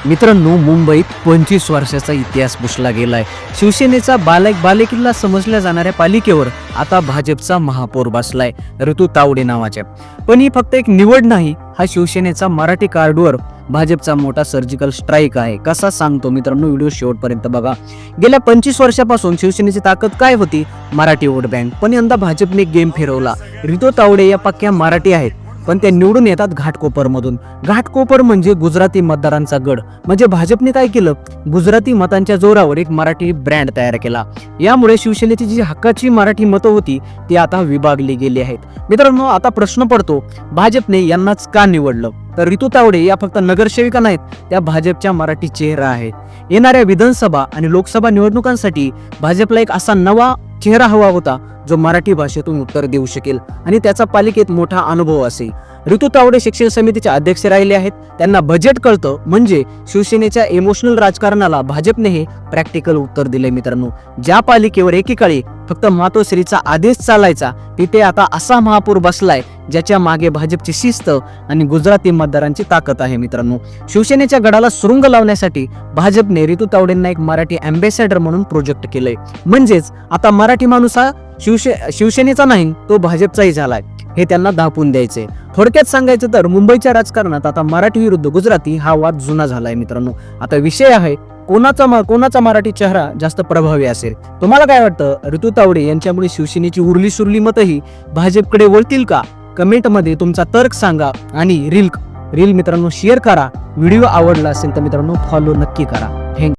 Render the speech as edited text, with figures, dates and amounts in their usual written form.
मित्रांनो, मुंबईत 25 वर्षाचा इतिहास पुसला गेलाय. शिवसेनेचा बालेकिल्ला समजल्या जाणाऱ्या पालिकेवर आता भाजपचा महापौर बसलाय, ऋतू तावडे नावाच्या. पण ही फक्त एक निवड नाही, हा शिवसेनेचा मराठी कार्डवर भाजपचा मोठा सर्जिकल स्ट्राईक आहे. कसा सांगतो मित्रांनो, व्हिडिओ शेवटपर्यंत बघा. गेल्या 25 वर्षापासून शिवसेनेची ताकद काय होती? Marathi vote bank. पण यंदा भाजपने गेम फिरवला. ऋतू तावडे या पक्क्या मराठी आहेत, पण ते निवडून येतात घाटकोपरमधून. घाटकोपर म्हणजे गुजराती मतदारांचा गड. म्हणजे भाजपने काय केलं? गुजराती मतांच्या जोरावर एक मराठी ब्रँड तयार केला. यामुळे शिवसेनेची जी हक्काची मराठी मतं होती ती आता विभागली गेली आहेत. मित्रांनो, आता प्रश्न पडतो, भाजपने यांनाच का निवडलं? तर ऋतू तावडे या फक्त नगरसेविका नाहीत, त्या भाजपच्या मराठी चेहरा आहेत. येणाऱ्या विधानसभा आणि लोकसभा निवडणुकांसाठी भाजपला एक असा नवा चेहरा हवा होता जो मराठी भाषेतून उत्तर देऊ शकेल आणि त्याचा पालिकेत मोठा अनुभव असेल. ऋतू तावडे शिक्षण समितीचे अध्यक्ष राहिले आहेत. त्यांना बजेट कळतं, म्हणजे शिवसेनेच्या इमोशनल राजकारणाला भाजपने हे प्रॅक्टिकल उत्तर दिले. मित्रांनो, ज्या पालिकेवर एकेकाळी फक्त मातोश्रीचा आदेश चालायचा, तिथे आता असा महापौर बसलाय ज्याच्या मागे भाजपची शिस्त आणि गुजराती मतदारांची ताकद आहे. मित्रांनो, शिवसेनेच्या गडाला सुरुंग लावण्यासाठी भाजपने ऋतू तावडेंना एक मराठी अँबॅसेडर म्हणून प्रोजेक्ट केलंय. म्हणजेच आता मराठी माणूस हा शिवसेनेचा नाही, तो भाजपचाही झालाय, हे त्यांना दाखवून द्यायचे. थोडक्यात सांगायचं तर मुंबईच्या राजकारणात आता मराठी विरुद्ध गुजराती हा वाद जुना झालाय. मित्रांनो, आता विषय आहे कोणाचा मराठी चेहरा जास्त प्रभावी असेल. तुम्हाला काय वाटतं? ऋतू तावडे यांच्यामुळे शिवसेनेची उरली सुरली मतही भाजपकडे वळतील का? कमेंटमध्ये तुमचा तर्क सांगा आणि रील मित्रांनो शेअर करा. व्हिडिओ आवडला असेल तर मित्रांनो फॉलो नक्की करा. थँक्यू.